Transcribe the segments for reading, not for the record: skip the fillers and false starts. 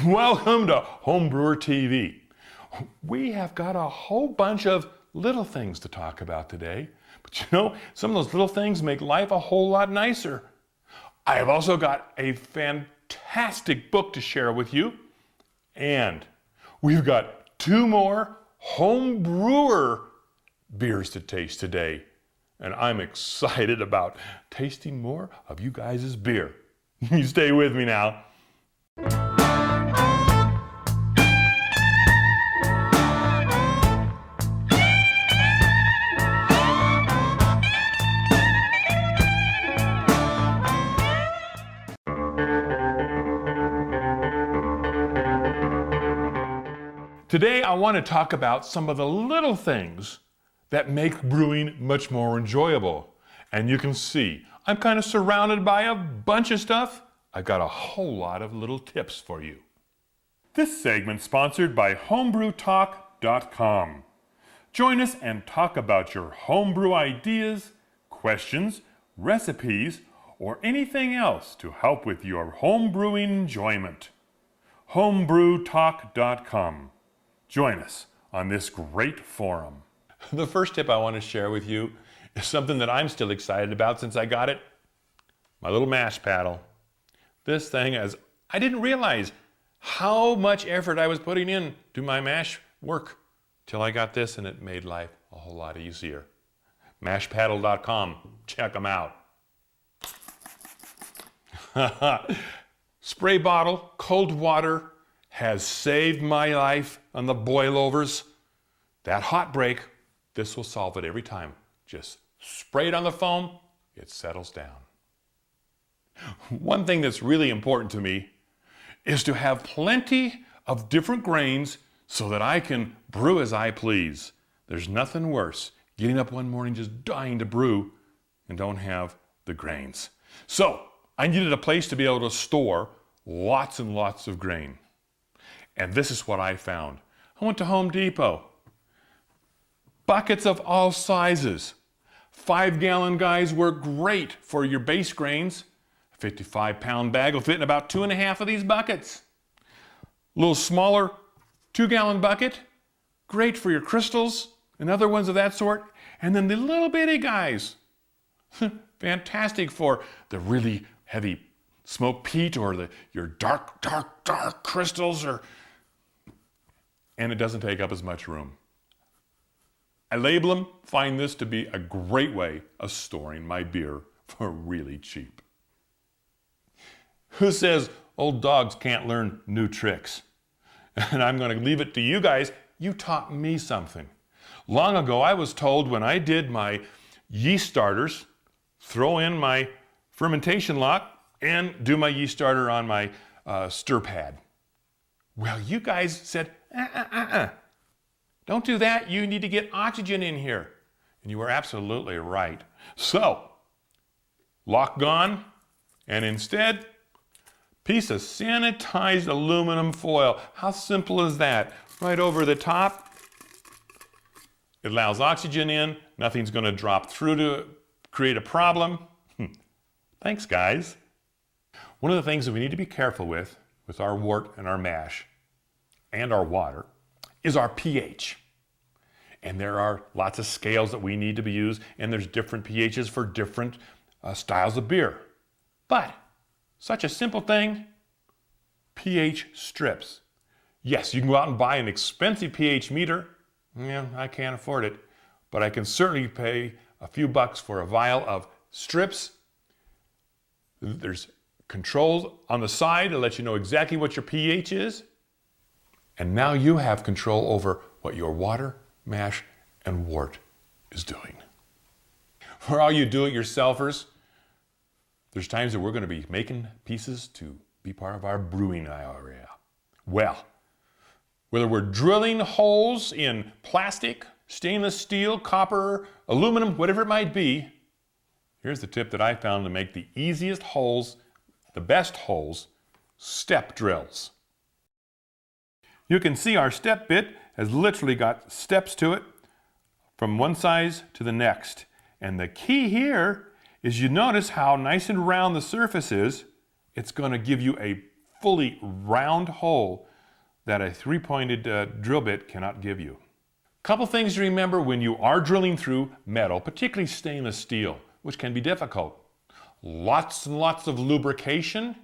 Welcome to Homebrewer TV. We have got a whole bunch of little things to talk about today, but you know, some of those little things make life a whole lot nicer. I have also got a fantastic book to share with you, and we've got 2 more homebrewer beers to taste today, and I'm excited about tasting more of you guys' beer. You stay with me now. Today I want to talk about some of the little things that make brewing much more enjoyable. And you can see, I'm kind of surrounded by a bunch of stuff. I've got a whole lot of little tips for you. This segment's sponsored by homebrewtalk.com. Join us and talk about your homebrew ideas, questions, recipes, or anything else to help with your homebrewing enjoyment. homebrewtalk.com. Join us on this great forum. The first tip I want to share with you is something that I'm still excited about since I got it. My little mash paddle. This thing I didn't realize how much effort I was putting in to my mash work till I got this, and it made life a whole lot easier. Mashpaddle.com. Check them out. Spray bottle, cold water, has saved my life on the boilovers. That hot break, this will solve it every time. Just spray it on the foam, it settles down. One thing that's really important to me is to have plenty of different grains so that I can brew as I please. There's nothing worse, getting up one morning just dying to brew and don't have the grains. So I needed a place to be able to store lots and lots of grain. And this is what I found. I went to Home Depot. Buckets of all sizes. 5-gallon guys work great for your base grains. A 55-pound bag will fit in about 2.5 of these buckets. A little smaller 2-gallon bucket, great for your crystals and other ones of that sort. And then the little bitty guys, fantastic for the really heavy smoke peat or your dark crystals, and it doesn't take up as much room. I label them, find this to be a great way of storing my beer for really cheap. Who says old dogs can't learn new tricks? And I'm going to leave it to you guys. You taught me something. Long ago, I was told when I did my yeast starters, throw in my fermentation lock and do my yeast starter on my stir pad. Well, you guys said, don't do that. You need to get oxygen in here. And you were absolutely right. So, lock gone, and instead, piece of sanitized aluminum foil. How simple is that? Right over the top. It allows oxygen in. Nothing's going to drop through to create a problem. Thanks, guys. One of the things that we need to be careful with our wort and our mash and our water, is our pH. And there are lots of scales that we need to be used, and there's different pHs for different styles of beer. But such a simple thing, pH strips. Yes, you can go out and buy an expensive pH meter. Yeah, I can't afford it, but I can certainly pay a few bucks for a vial of strips. There's controls on the side to let you know exactly what your pH is. And now you have control over what your water, mash, and wort is doing. For all you do-it-yourselfers, there's times that we're going to be making pieces to be part of our brewing area. Well, whether we're drilling holes in plastic, stainless steel, copper, aluminum, whatever it might be, here's the tip that I found to make the easiest holes, the best holes, step drills. You can see our step bit has literally got steps to it from one size to the next. And the key here is you notice how nice and round the surface is. It's going to give you a fully round hole that a three-pointed drill bit cannot give you. Couple things to remember when you are drilling through metal, particularly stainless steel, which can be difficult. Lots and lots of lubrication,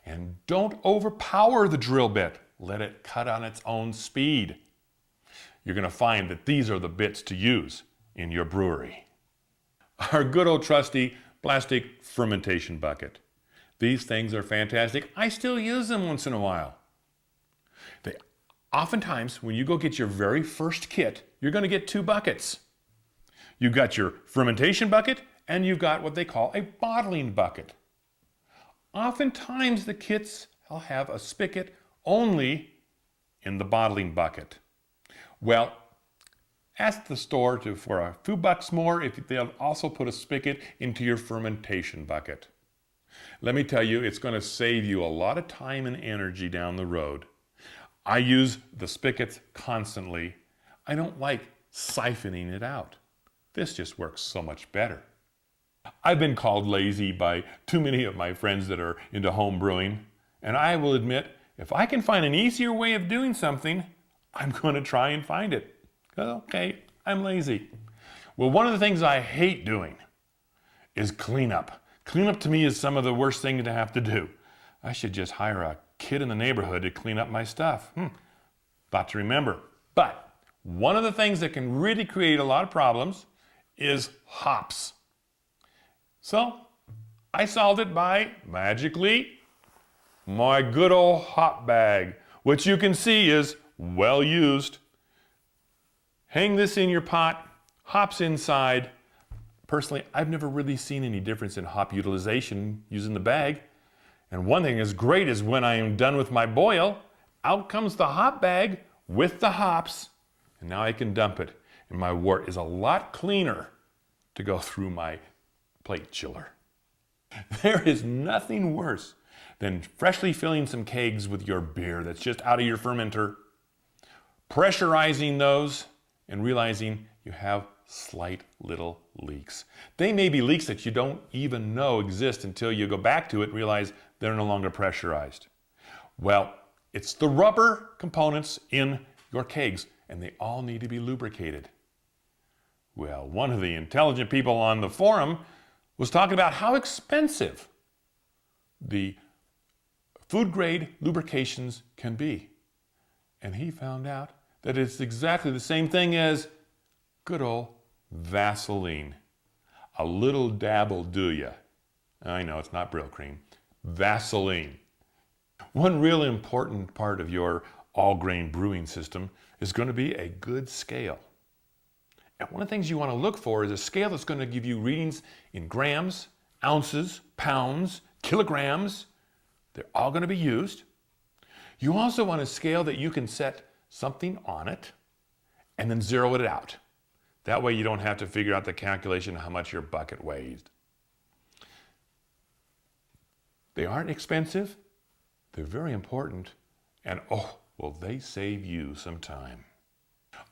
and don't overpower the drill bit. Let it cut on its own speed. You're going to find that these are the bits to use in your brewery. Our good old trusty plastic fermentation bucket. These things are fantastic. I still use them once in a while. Oftentimes, when you go get your very first kit, you're going to get two buckets. You've got your fermentation bucket, and you've got what they call a bottling bucket. Oftentimes, the kits will have a spigot only in the bottling bucket. Well, ask the store for a few bucks more if they'll also put a spigot into your fermentation bucket. Let me tell you, it's going to save you a lot of time and energy down the road. I use the spigots constantly. I don't like siphoning it out. This just works so much better. I've been called lazy by too many of my friends that are into home brewing, and I will admit, if I can find an easier way of doing something, I'm going to try and find it. Okay, I'm lazy. Well, one of the things I hate doing is cleanup. Cleanup to me is some of the worst thing to have to do. I should just hire a kid in the neighborhood to clean up my stuff. Thought to remember. But one of the things that can really create a lot of problems is hops. So I solved it by, magically, my good old hop bag, which you can see is well used. Hang this in your pot, hops inside. Personally, I've never really seen any difference in hop utilization using the bag. And one thing is great is when I am done with my boil, out comes the hop bag with the hops, and now I can dump it. And my wort is a lot cleaner to go through my plate chiller. There is nothing worse than freshly filling some kegs with your beer that's just out of your fermenter, pressurizing those, and realizing you have slight little leaks. They may be leaks that you don't even know exist until you go back to it and realize they're no longer pressurized. Well, it's the rubber components in your kegs, and they all need to be lubricated. Well, one of the intelligent people on the forum was talking about how expensive the food grade lubrications can be. And he found out that it's exactly the same thing as good old Vaseline. A little dab will do ya. I know it's not Brill cream. Vaseline. One real important part of your all-grain brewing system is going to be a good scale. And one of the things you want to look for is a scale that's going to give you readings in grams, ounces, pounds, kilograms. They're all going to be used. You also want a scale that you can set something on it and then zero it out. That way you don't have to figure out the calculation of how much your bucket weighs. They aren't expensive, they're very important, and oh, will they save you some time.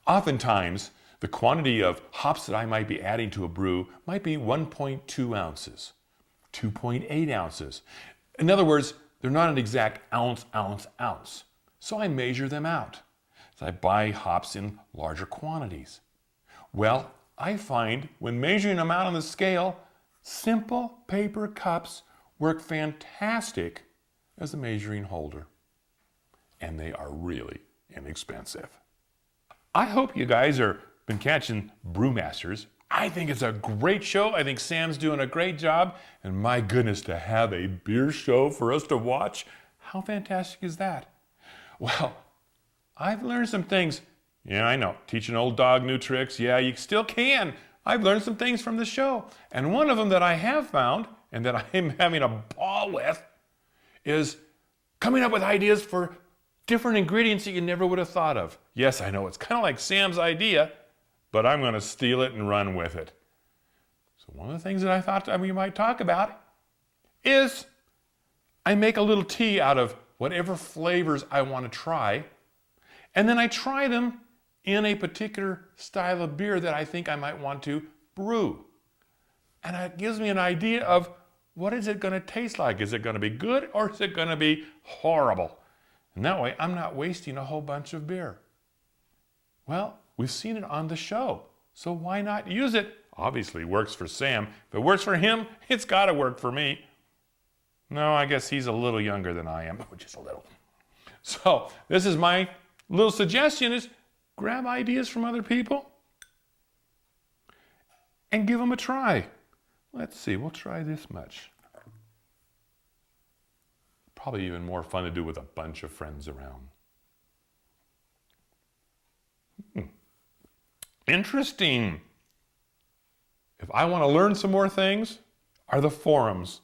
Oftentimes, the quantity of hops that I might be adding to a brew might be 1.2 ounces, 2.8 ounces. In other words, they're not an exact ounce. So I measure them out. So I buy hops in larger quantities. Well, I find when measuring them out on the scale, simple paper cups work fantastic as a measuring holder. And they are really inexpensive. I hope you guys are been catching Brewmasters. I think it's a great show. I think Sam's doing a great job. And my goodness, to have a beer show for us to watch, how fantastic is that? Well, I've learned some things. Yeah, I know, teach an old dog new tricks. Yeah, you still can. I've learned some things from the show. And one of them that I have found and that I'm having a ball with is coming up with ideas for different ingredients that you never would have thought of. Yes, I know, it's kind of like Sam's idea, but I'm going to steal it and run with it. So one of the things that I thought we might talk about is I make a little tea out of whatever flavors I want to try, and then I try them in a particular style of beer that I think I might want to brew. And it gives me an idea of what is it going to taste like? Is it going to be good or is it going to be horrible? And that way, I'm not wasting a whole bunch of beer. Well, we've seen it on the show, so why not use it? Obviously, it works for Sam. If it works for him, it's got to work for me. No, I guess he's a little younger than I am, just a little. So, this is my little suggestion is grab ideas from other people and give them a try. Let's see, we'll try this much. Probably even more fun to do with a bunch of friends around. Interesting. If I want to learn some more things, are the forums.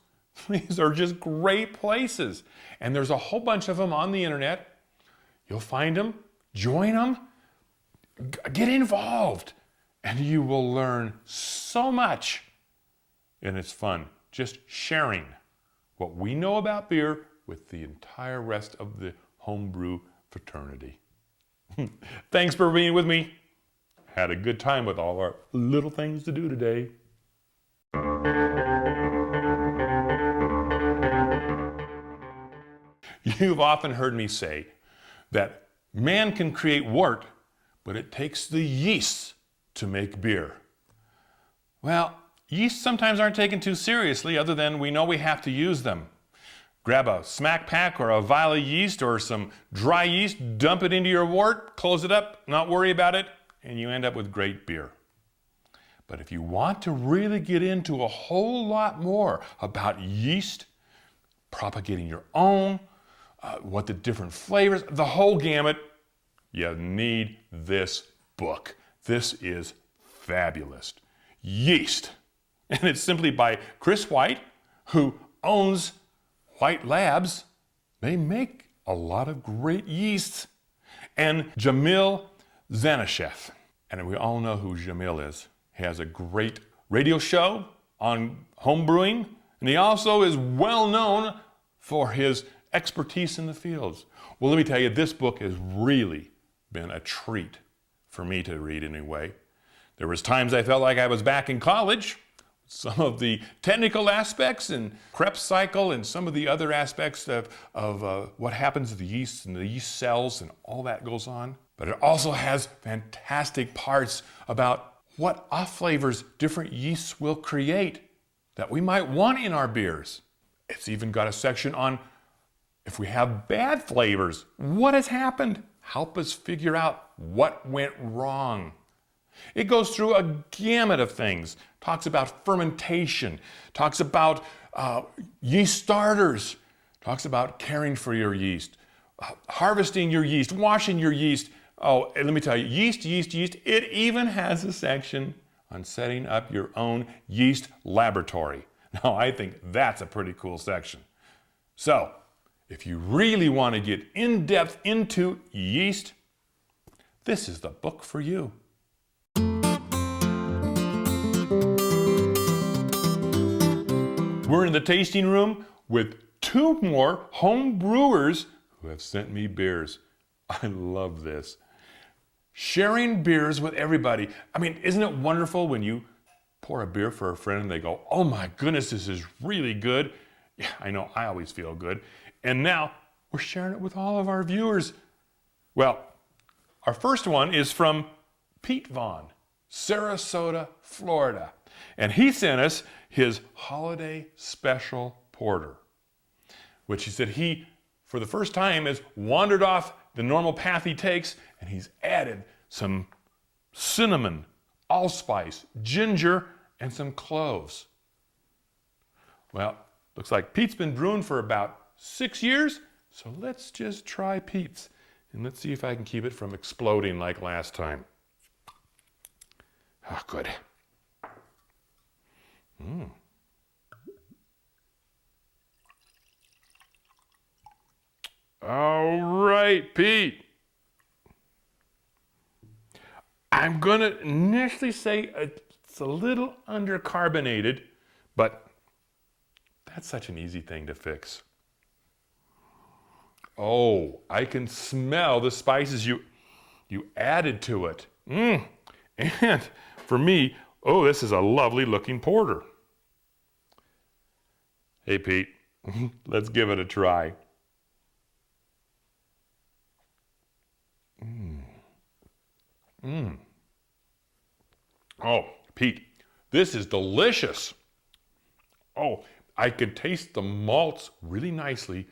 These are just great places. And there's a whole bunch of them on the internet. You'll find them, join them, get involved, and you will learn so much. And it's fun, just sharing what we know about beer with the entire rest of the homebrew fraternity. Thanks for being with me. Had a good time with all our little things to do today. You've often heard me say that man can create wort, but it takes the yeast to make beer. Well, yeast sometimes aren't taken too seriously, other than we know we have to use them. Grab a smack pack or a vial of yeast or some dry yeast, dump it into your wort, close it up, not worry about it, and you end up with great beer. But if you want to really get into a whole lot more about yeast, propagating your own, what the different flavors, the whole gamut, you need this book. This is fabulous. Yeast. And it's simply by Chris White, who owns White Labs. They make a lot of great yeasts. And Jamil Zanishev. And we all know who Jamil is. He has a great radio show on home brewing, and he also is well known for his expertise in the fields. Well, let me tell you, this book has really been a treat for me to read anyway. There was times I felt like I was back in college. Some of the technical aspects and Krebs cycle and some of the other aspects of what happens to the yeast and the yeast cells and all that goes on. But it also has fantastic parts about what off flavors different yeasts will create that we might want in our beers. It's even got a section on if we have bad flavors, what has happened? Help us figure out what went wrong. It goes through a gamut of things. Talks about fermentation, talks about yeast starters, talks about caring for your yeast, harvesting your yeast, washing your yeast. Oh, and let me tell you, yeast. It even has a section on setting up your own yeast laboratory. Now, I think that's a pretty cool section. So, if you really want to get in depth into yeast, this is the book for you. We're in the tasting room with two more home brewers who have sent me beers. I love this. Sharing beers with everybody. I mean, isn't it wonderful when you pour a beer for a friend and they go, oh my goodness, this is really good. Yeah, I know, I always feel good. And now we're sharing it with all of our viewers. Well, our first one is from Pete Vaughn, Sarasota, Florida. And he sent us his holiday special porter, which he said he, for the first time, has wandered off the normal path he takes, and he's added some cinnamon, allspice, ginger, and some cloves. Well, looks like Pete's been brewing for about 6 years, so let's just try Pete's, and let's see if I can keep it from exploding like last time. Oh, good. All right, Pete. I'm going to initially say it's a little undercarbonated, but that's such an easy thing to fix. Oh, I can smell the spices you added to it. And for me, oh, this is a lovely looking porter. Hey, Pete, let's give it a try. Oh, Pete, this is delicious. Oh, I can taste the malts really nicely.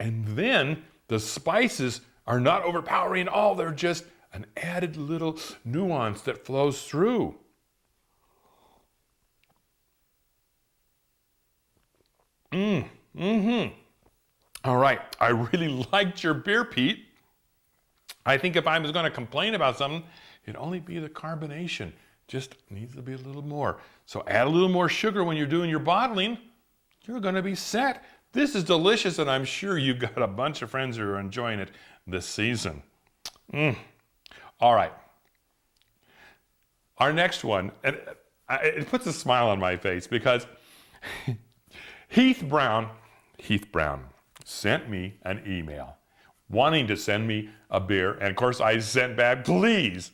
And then the spices are not overpowering at all. They're just an added little nuance that flows through. All right, I really liked your beer, Pete. I think if I was going to complain about something, it'd only be the carbonation. Just needs to be a little more. So add a little more sugar when you're doing your bottling. You're going to be set. This is delicious, and I'm sure you've got a bunch of friends who are enjoying it this season. All right. Our next one, and it puts a smile on my face because Heath Brown sent me an email wanting to send me a beer, and of course I sent back, please.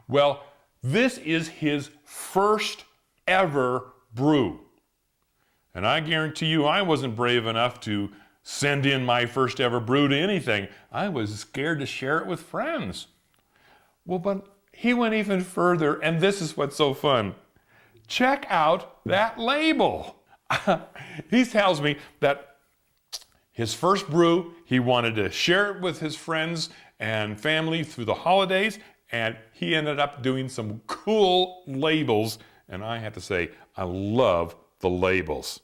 Well, this is his first ever brew. And I guarantee you I wasn't brave enough to send in my first ever brew to anything. I was scared to share it with friends. Well, but he went even further, and this is what's so fun. Check out that label. He tells me that his first brew, he wanted to share it with his friends and family through the holidays, and he ended up doing some cool labels, and I have to say, I love the labels.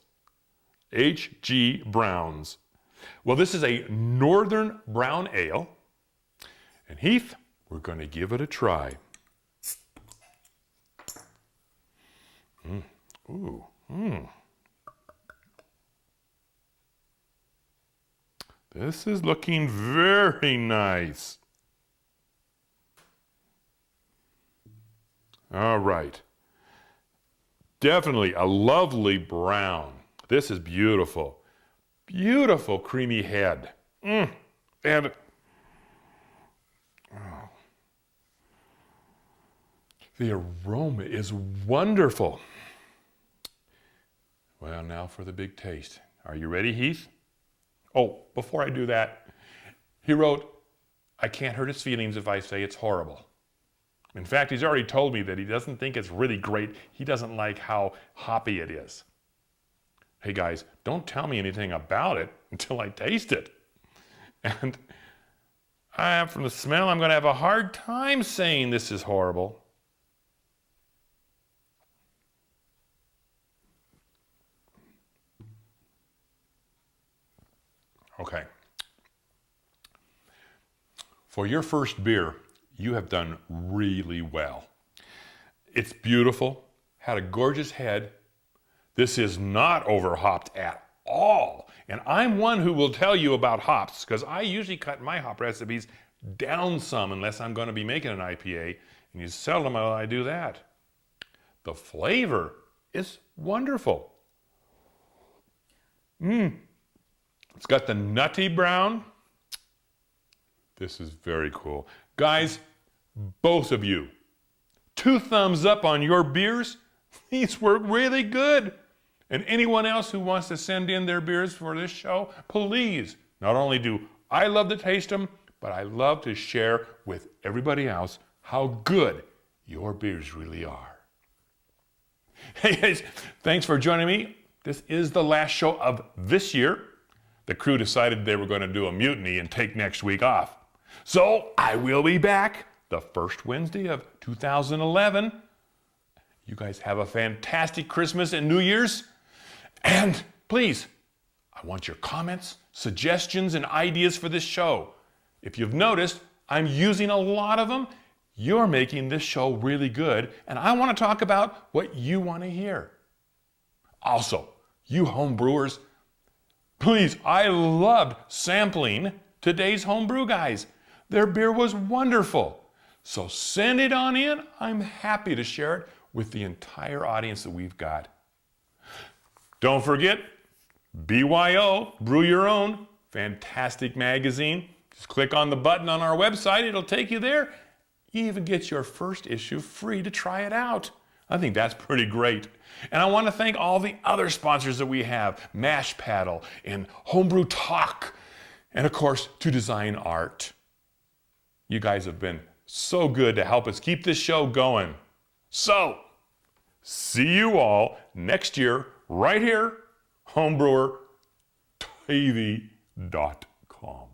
H.G. Brown's. Well, this is a Northern Brown Ale, and Heath, we're going to give it a try. This is looking very nice. All right. Definitely a lovely brown. This is beautiful. Beautiful creamy head. And the aroma is wonderful. Well, now for the big taste. Are you ready, Heath? Oh, before I do that, he wrote, I can't hurt his feelings if I say it's horrible. In fact, he's already told me that he doesn't think it's really great. He doesn't like how hoppy it is. Hey guys, don't tell me anything about it until I taste it. And from the smell, I'm going to have a hard time saying this is horrible. Okay. For your first beer, you have done really well. It's beautiful, had a gorgeous head. This is not overhopped at all. And I'm one who will tell you about hops because I usually cut my hop recipes down some unless I'm going to be making an IPA, and you seldom will I do that. The flavor is wonderful. It's got the nutty brown. This is very cool. Guys, both of you, 2 thumbs up on your beers. These were really good. And anyone else who wants to send in their beers for this show, please, not only do I love to taste them, but I love to share with everybody else how good your beers really are. Hey guys, thanks for joining me. This is the last show of this year. The crew decided they were going to do a mutiny and take next week off. So I will be back the first Wednesday of 2011. You guys have a fantastic Christmas and New Year's. And please, I want your comments, suggestions, and ideas for this show. If you've noticed, I'm using a lot of them. You're making this show really good, and I want to talk about what you want to hear. Also, you home brewers, please, I loved sampling today's homebrew guys. Their beer was wonderful. So send it on in. I'm happy to share it with the entire audience that we've got. Don't forget, BYO, Brew Your Own, fantastic magazine. Just click on the button on our website. It'll take you there. You even get your first issue free to try it out. I think that's pretty great. And I want to thank all the other sponsors that we have, Mash Paddle and Homebrew Talk, and of course, To Design Art. You guys have been so good to help us keep this show going. So, see you all next year, right here, homebrewertv.com.